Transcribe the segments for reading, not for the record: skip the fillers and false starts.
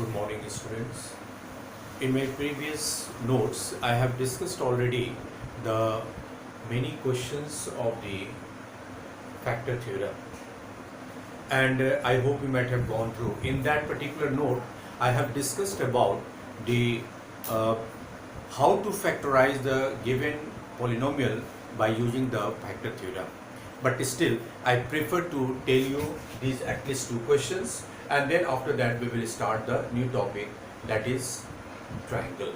Good morning, students. In my previous notes, I have discussed already the many questions of the factor theorem, and I hope you might have gone through. In that particular note, I have discussed about the uh, how to factorize the given polynomial by using the factor theorem. But still, I prefer to tell you these at least two questions, and then after that we will start the new topic, that is triangle.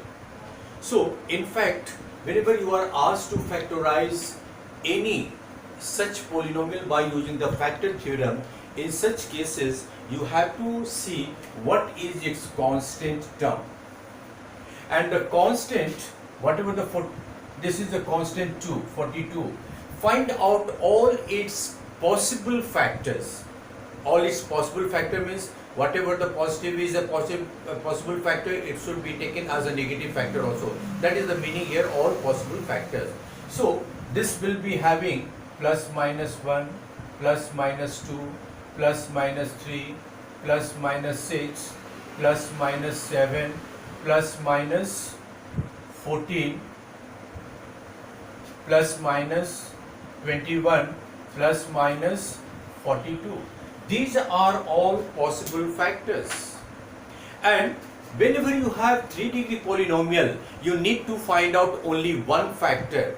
So in fact, whenever you are asked to factorize any such polynomial by using the factor theorem, in such cases you have to see what is its constant term. And the constant, whatever this is the constant 2, 42. Find out all its possible factors. All its possible factor means whatever the positive is a possible factor, it should be taken as a negative factor also. That is the meaning here, all possible factors. So this will be having plus minus 1, plus minus 2, plus minus 3, plus minus 6, plus minus 7, plus minus 14, plus minus 21, plus minus 42. These are all possible factors. And whenever you have 3-degree polynomial, you need to find out only one factor.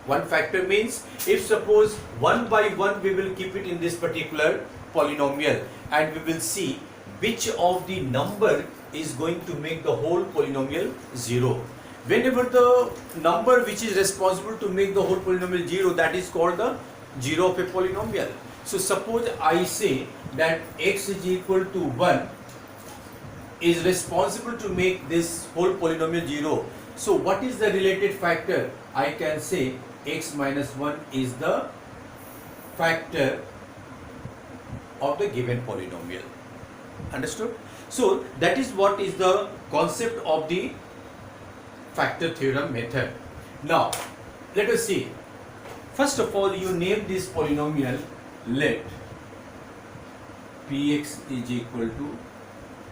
One factor means, if suppose one by one we will keep it in this particular polynomial, and we will see which of the number is going to make the whole polynomial 0. Whenever the number which is responsible to make the whole polynomial 0, that is called the 0 of a polynomial. So suppose I say that x is equal to 1 is responsible to make this whole polynomial 0. So what is the related factor? I can say x minus 1 is the factor of the given polynomial. Understood? So that is what is the concept of the factor theorem method. Now let us see. First of all, you name this polynomial. Let px is equal to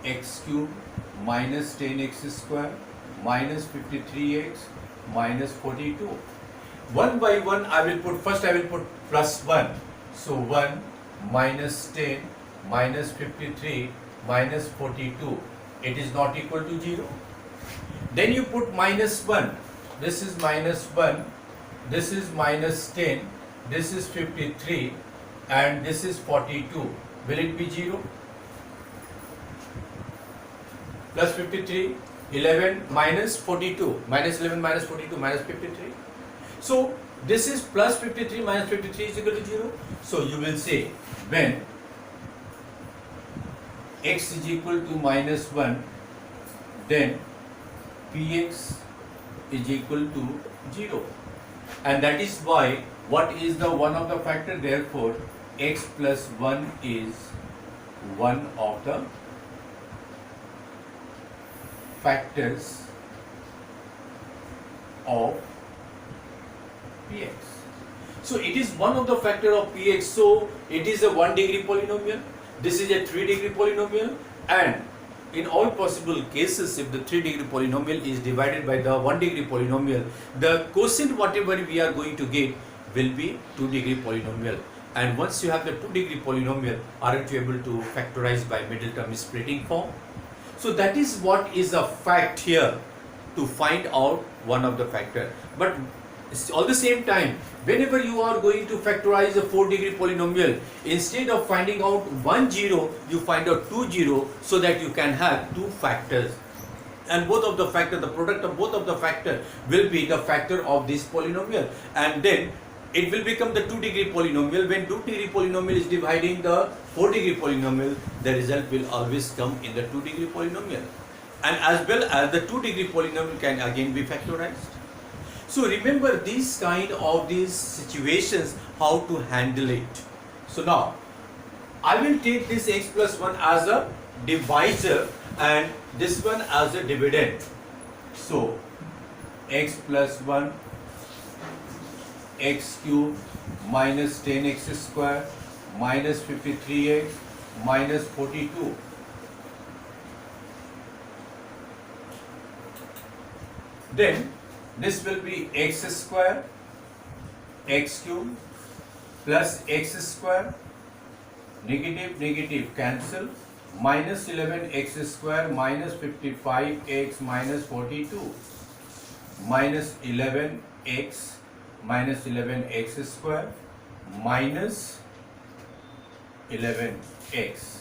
x cube minus 10x square minus 53x minus 42. One by one I will put, first I will put plus 1. So 1 minus 10 minus 53 minus 42. It is not equal to 0. Then you put minus 1. This is minus 1. This is minus 10. This is 53. And this is 42. Will it be 0? Plus 53, 11 minus 42, minus 11 minus 42 minus 53. So this is plus 53 minus 53 is equal to 0. So you will say when x is equal to minus 1, then px is equal to 0. And that is why what is the one of the factor? Therefore x plus 1 is one of the factors of px. So it is one of the factor of px. So it is a 1-degree polynomial. This is a 3-degree polynomial, and in all possible cases, if the 3-degree polynomial is divided by the 1-degree polynomial, the quotient whatever we are going to get will be 2-degree polynomial. And once you have the 2-degree polynomial, aren't you able to factorize by middle term splitting form? So that is what is a fact here, to find out one of the factor. But all the same time, whenever you are going to factorize a 4-degree polynomial, instead of finding out 1 0, you find out 2 0, so that you can have two factors. And both of the factor, the product of both of the factor will be the factor of this polynomial. And then it will become the 2-degree polynomial. When 2-degree polynomial is dividing the 4-degree polynomial, the result will always come in the 2-degree polynomial. And as well as the 2-degree polynomial can again be factorized. So remember these situations, how to handle it. So now I will take this x plus 1 as a divisor and this one as a dividend. So x plus 1 x cube minus 10x square minus 53x minus 42. Then this will be x square x cube plus x square, negative negative cancel, minus 11x square minus 55x minus 42, minus 11x minus 11x square minus 11x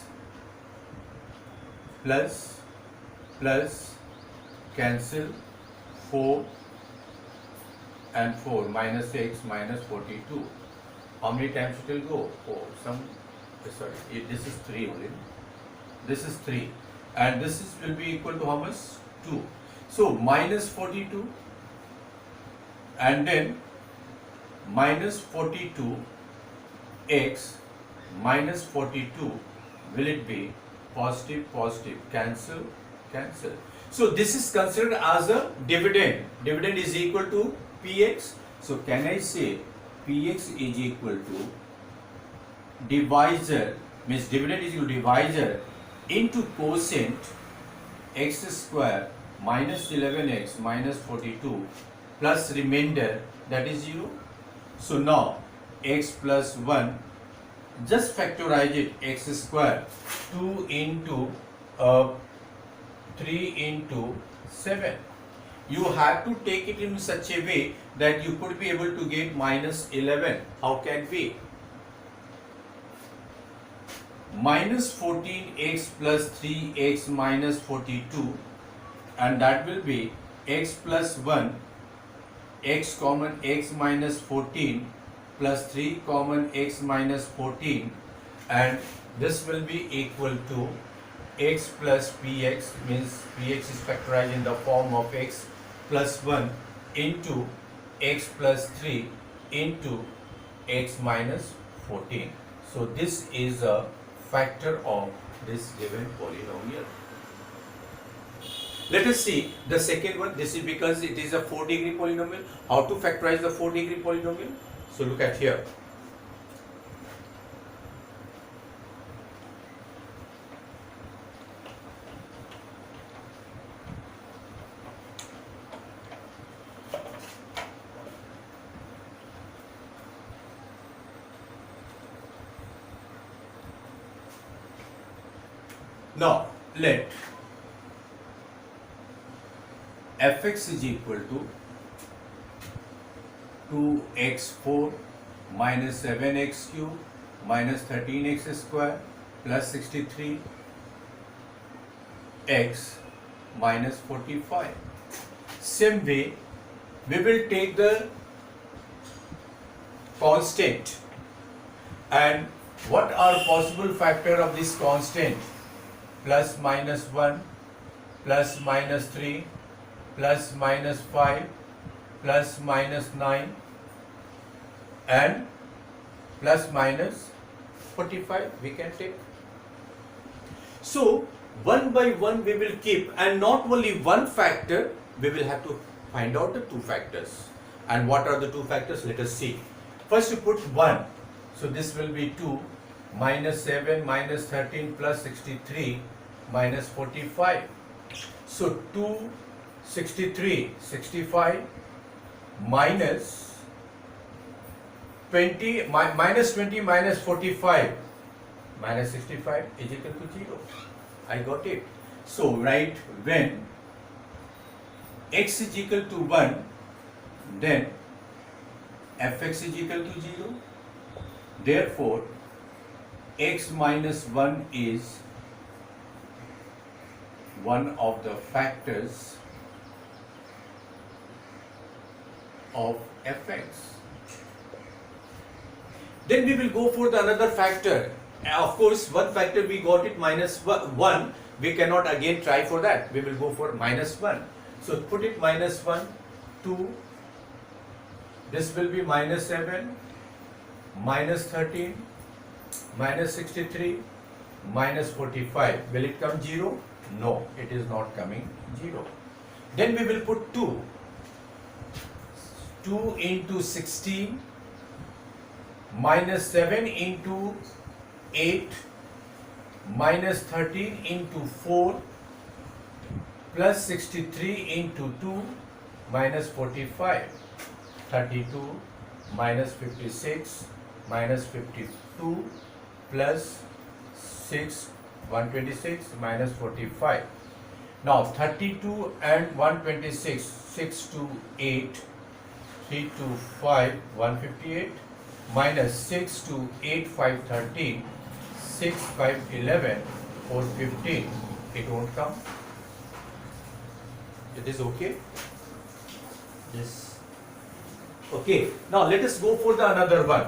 plus cancel 4 and 4 minus x minus 42. How many times it will go? Oh, sorry, this is 3 only. This is 3 and this will be equal to how much? 2. So minus 42 and then minus 42 x minus 42, will it be positive positive, cancel cancel. So this is considered as a dividend. Dividend is equal to px. So can I say px is equal to divisor, means dividend is equal to divisor into quotient x square minus 11x minus 42 plus remainder, that is 0. So now x plus 1, just factorize it, x square 2 into 3 into 7. You have to take it in such a way that you could be able to get minus 11. How can we? Minus 14x plus 3x minus 42, and that will be x plus 1, x common x minus 14 plus 3 common x minus 14, and this will be equal to x plus px, means px is factorized in the form of x plus 1 into x plus 3 into x minus 14. So this is a factor of this given polynomial. Let us see the second one. This is because it is a 4-degree polynomial. How to factorize the 4-degree polynomial? So look at here. Now let fx is equal to 2x4 minus 7x cube minus 13x square plus 63 x minus 45. Same way, we will take the constant, and what are possible factor of this constant? Plus minus 1, plus minus 3, plus minus 5, plus minus 9, and plus minus 45 we can take. So one by one we will keep, and not only one factor, we will have to find out the two factors. And what are the two factors? Let us see. First you put 1, so this will be 2, minus 7 minus 13 plus 63 minus 45. So 2, 63, 65 minus 20, minus 20 minus 45 minus 65 is equal to 0. I got it. So write when x is equal to 1, then fx is equal to 0. Therefore, x minus 1 is one of the factors of fx. Then we will go for the another factor. Of course, one factor we got it minus 1. We cannot again try for that. We will go for minus 1. So put it minus 1, 2. This will be minus 7, minus 13, minus 63, minus 45. Will it come 0? No, it is not coming 0. Then we will put 2. 2 into 16 minus 7 into 8 minus 13 into 4 plus 63 into 2 minus 45, 32 minus 56 minus 52 plus 6, 126 minus 45. Now 32 and 126, 6 to 8, 3 to 5, 158 minus 6 to 8, 5, 13, 6, 5, 11, 4, 15. It won't come. It is okay? Yes. Okay. Now let us go for the another one.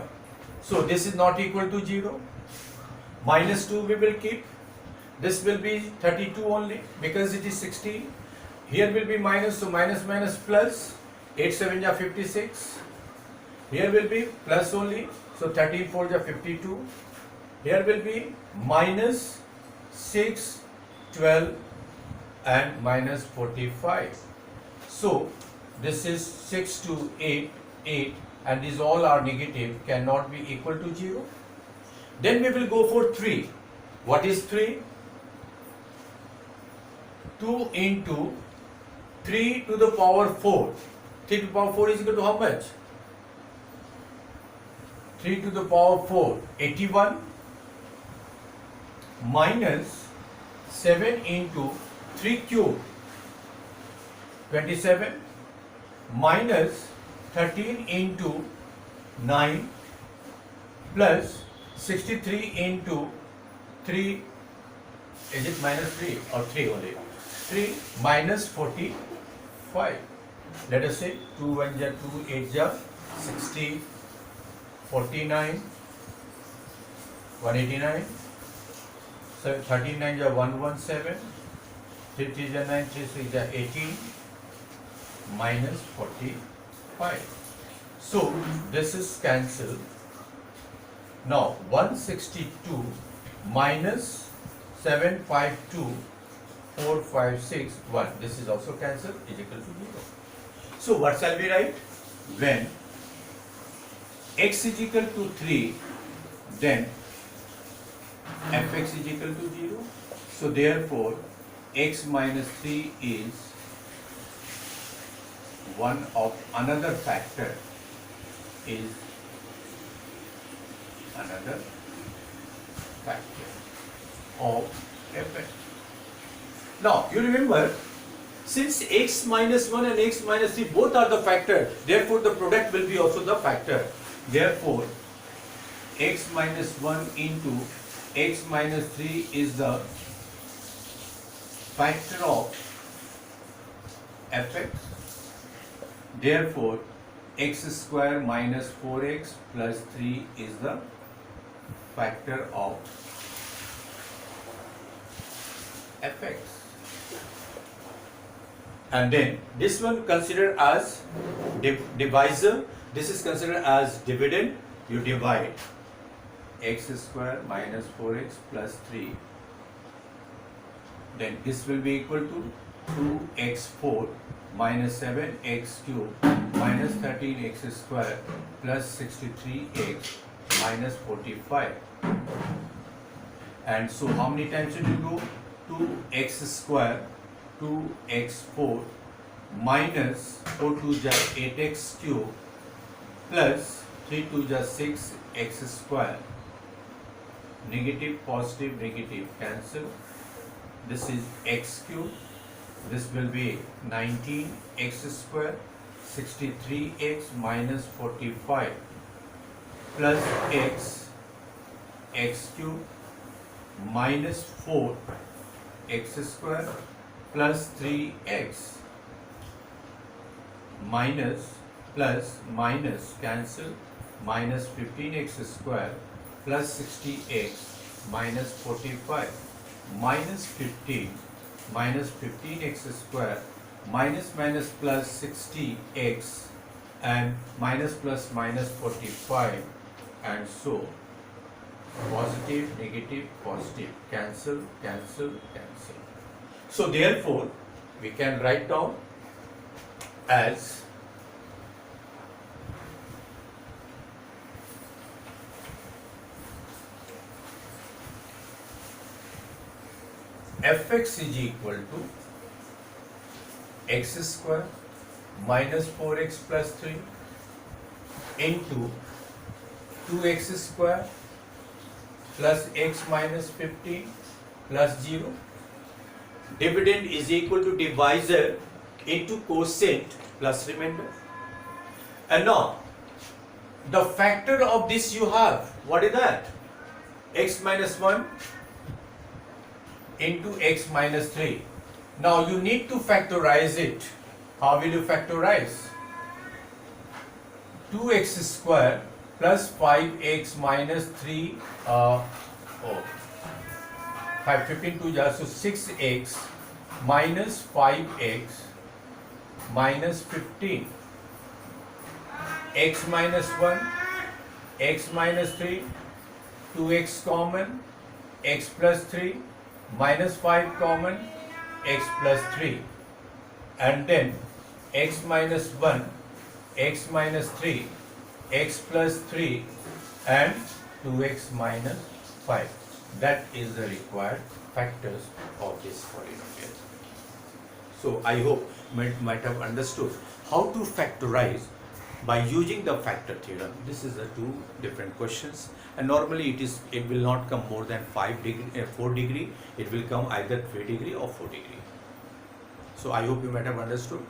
So this is not equal to 0. Minus 2 we will keep. This will be 32 only because it is 16. Here will be minus, so minus minus plus. 8 7 ja 56. Here will be plus only, so 13 4 ja 52. Here will be minus 6, 12 and minus 45. So this is 6 to 8, 8 and these all are negative, cannot be equal to 0. Then we will go for 3. What is 3? 2 into 3 to the power 4. 3 to the power 4 is equal to how much? 3 to the power 4, 81 minus 7 into 3 cube, 27 minus 13 into 9 plus 63 into 3, is it minus 3 or 3 only? 3 minus 45. Let us say 2 1 ja 2, 8 ja 60, 49, 189, 39 ja 117, 3 3 ja 9, 3 6 ja 18, minus 45. So this is cancelled. Now 162 minus 752, 456, 1. This is also cancelled, is equal to 0. So what shall we write? When x is equal to 3, then fx is equal to 0. So therefore x minus 3 is one of another factor, is another factor of fx. Now you remember, since x minus 1 and x minus 3 both are the factor, therefore the product will be also the factor. Therefore x minus 1 into x minus 3 is the factor of fx. Therefore x square minus 4x plus 3 is the factor of fx. And then this one considered as divisor, this is considered as dividend. You divide x square minus 4x plus 3, then this will be equal to 2x4 minus 7x cube minus 13x square plus 63x minus 45. And so how many times will you go? 2x square, 2x4 minus 4 2 ja 8x cube plus 3 2 ja 6x square. Negative, positive, negative cancel. This is x cube. This will be 19x square, 63x minus 45 plus x cube minus 4 x square plus 3x minus plus minus cancel, minus 15x square plus 60x minus 45 minus 15 minus 15x square minus minus plus 60x and minus plus minus 45, and so positive, negative, positive, cancel, cancel, cancel. So therefore we can write down as fx is equal to x square minus 4x plus 3 into 2x square plus x minus 15 plus 0. Dividend is equal to divisor into quotient plus remainder. And now, the factor of this you have, what is that? X minus 1 into x minus 3. Now you need to factorize it. How will you factorize? 2x square plus 5x minus 3, 15 2 so 6x minus 5x minus 15, x minus 1, x minus 3, 2x common, x plus 3, minus 5 common, x plus 3, and then x minus 1, x minus 3, x plus 3, and 2x minus 5. That is the required factors of this polynomial. So I hope you might have understood how to factorize by using the factor theorem. This is the two different questions, and normally it will not come more than 4 degree. It will come either 3 degree or 4 degree. So I hope you might have understood.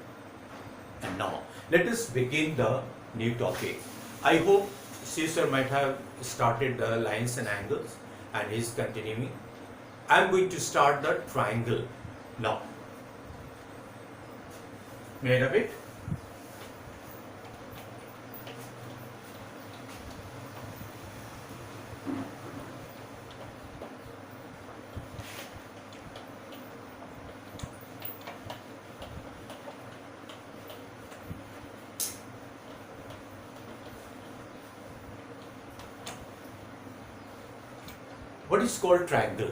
And now let us begin the new topic. I hope Caesar might have started the lines and angles and is continuing. I am going to start the triangle now. Made of it? What is called triangle?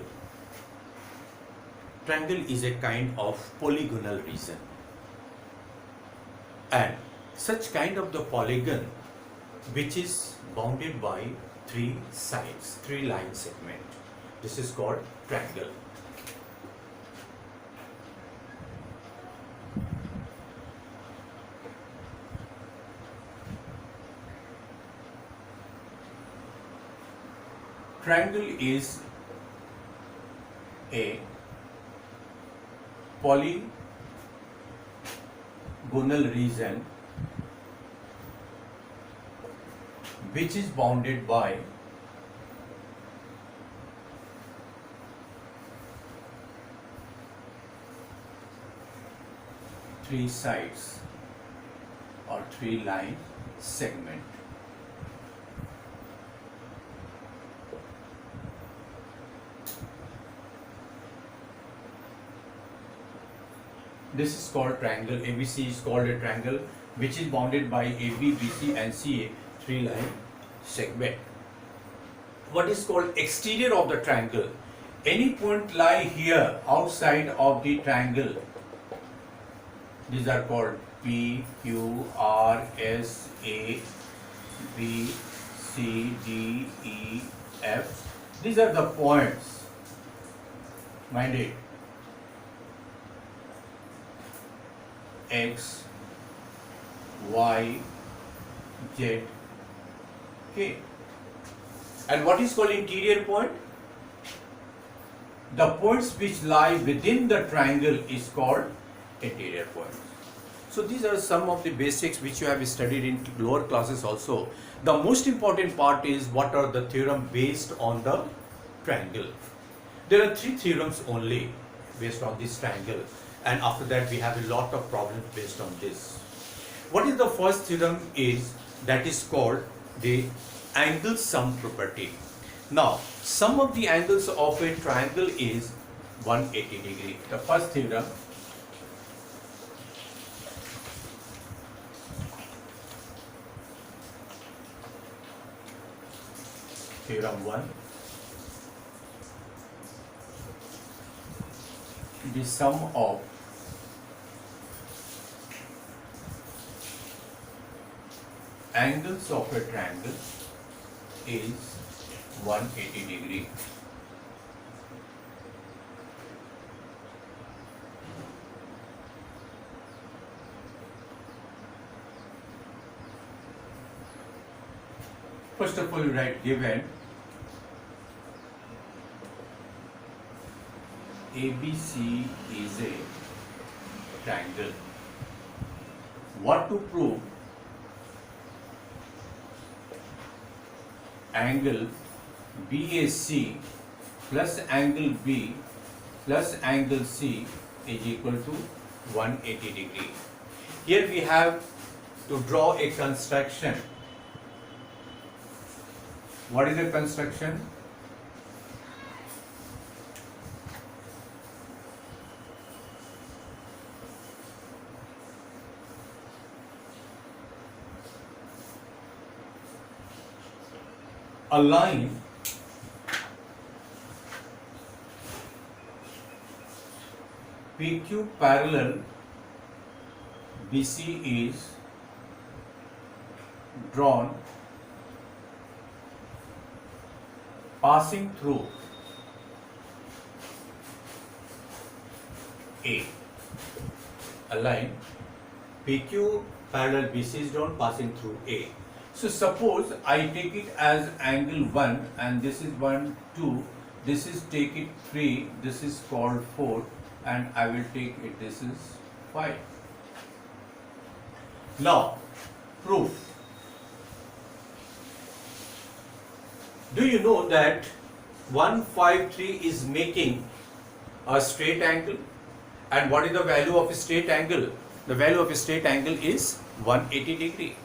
Triangle is a kind of polygonal region, and such kind of the polygon which is bounded by 3 sides, 3 line segment. This is called triangle. Triangle is a polygonal region which is bounded by 3 sides or 3 line segment. This is called triangle. ABC is called a triangle which is bounded by AB, BC and CA 3 line segment. What is called exterior of the triangle? Any point lie here outside of the triangle. These are called P, Q, R, S, A, B, C, D, E, F. These are the points. Mind it. X, Y, Z, K. And what is called interior point? The points which lie within the triangle is called interior points. So these are some of the basics which you have studied in lower classes also. The most important part is what are the theorem based on the triangle. There are 3 theorems only based on this triangle, and after that we have a lot of problems based on this. What is the first theorem is that is called the angle sum property. Now, sum of the angles of a triangle is 180 degree. The first theorem. Theorem 1. The sum of angles of a triangle is 180 degree. First of all, you write given ABC is a triangle. What to prove? Angle BAC plus angle B plus angle C is equal to 180 degree. Here we have to draw a construction. What is the construction? A line PQ parallel BC is drawn passing through A. A line PQ parallel BC is drawn passing through A. So suppose I take it as angle 1 and this is 1, 2, this is take it 3, this is called 4 and I will take it this is 5. Now proof. Do you know that 153 is making a straight angle? And what is the value of a straight angle? The value of a straight angle is 180 degree.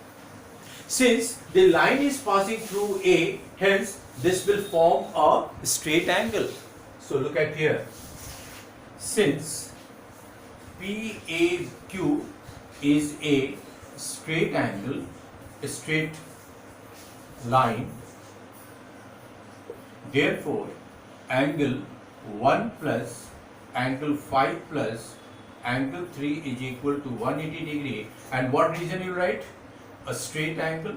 Since the line is passing through A, hence this will form a straight angle. So look at here. Since PAQ is a straight angle, a straight line, therefore angle 1 plus angle 5 plus angle 3 is equal to 180 degree. And what reason you write? A straight angle.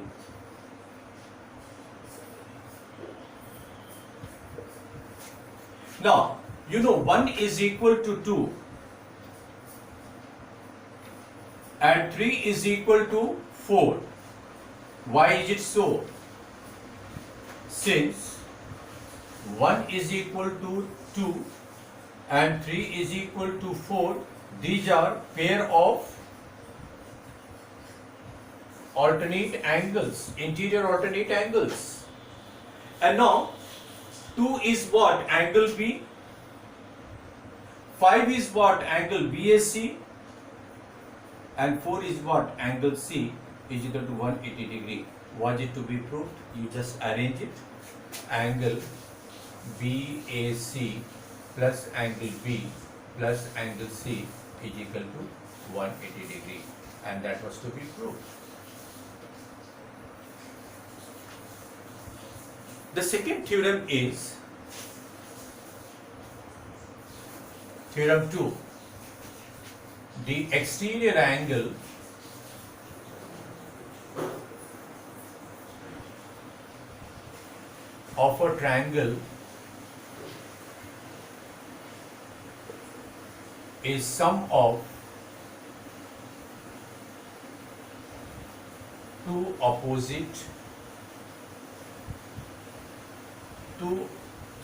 Now, you know 1 is equal to 2 and 3 is equal to 4. Why is it so? Since 1 is equal to 2 and 3 is equal to 4, these are pair of alternate angles, interior alternate angles. And now 2 is what? Angle B. 5 is what? Angle BAC. And 4 is what? Angle C is equal to 180 degree. Was it to be proved? You just arrange it. Angle BAC plus angle B plus angle C is equal to 180 degree. And that was to be proved. The second theorem is theorem 2. The exterior angle of a triangle is sum of two opposite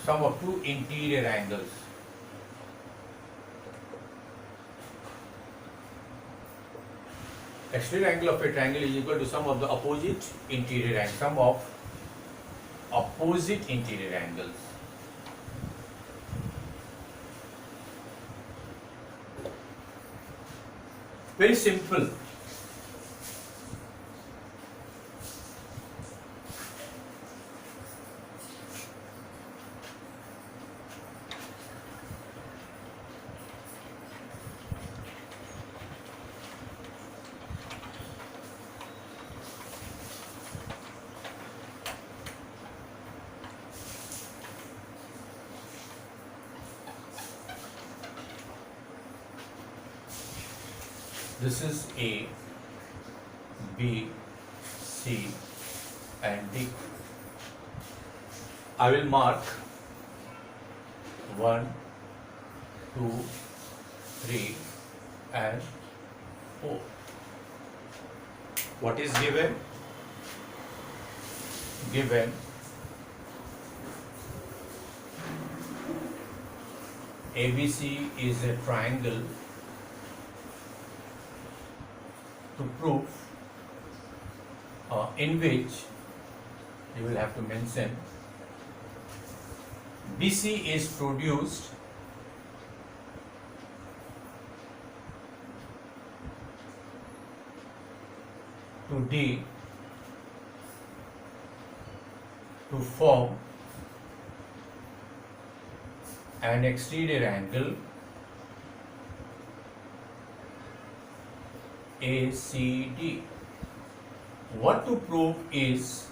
sum of two interior angles. Exterior angle of a triangle is equal to sum of the opposite interior angles. Sum of opposite interior angles. Very simple. This is A, B, C and D. I will mark 1, 2, 3 and 4. What is given? given ABC is a triangle, to prove in which you will have to mention BC is produced to D to form an exterior angle ACD. What to prove is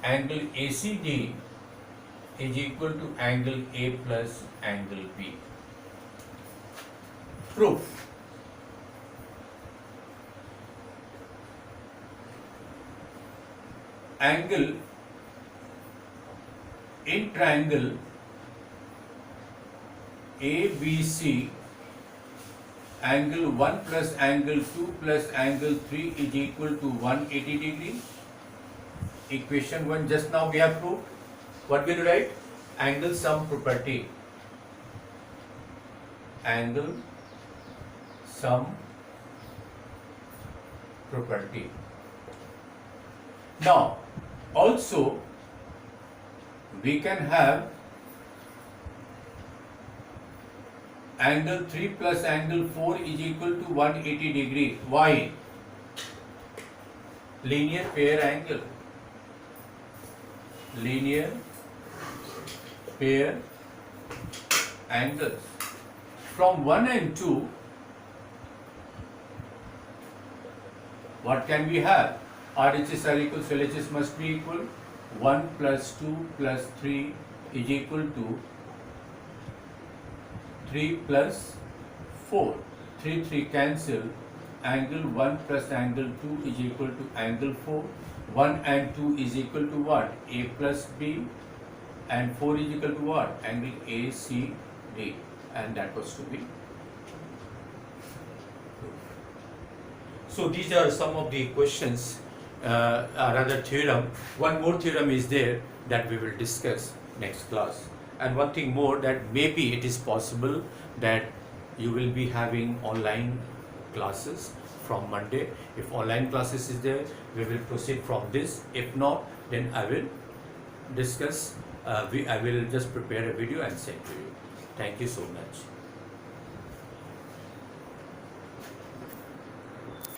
angle ACD is equal to angle A plus angle B. Proof. Angle in triangle ABC, angle 1 plus angle 2 plus angle 3 is equal to 180 degree. Equation 1 just now we have proved. What will you write? Angle sum property. Angle sum property. Now also we can have angle 3 plus angle 4 is equal to 180 degree. Why? Linear pair angle. Linear pair angles. From 1 and 2, what can we have? RHS are equal, so LHS must be equal. 1 plus 2 plus 3 is equal to 3 plus 4. 3 cancel. Angle 1 plus angle 2 is equal to angle 4. 1 and 2 is equal to what? A plus B. And 4 is equal to what? Angle ACD. And that was to be. So these are some of the questions, rather theorem. One more theorem is there that we will discuss next class. And one thing more, that maybe it is possible that you will be having online classes from Monday. If online classes is there, we will proceed from this. If not, then I will discuss, I will just prepare a video and send to you. Thank you so much.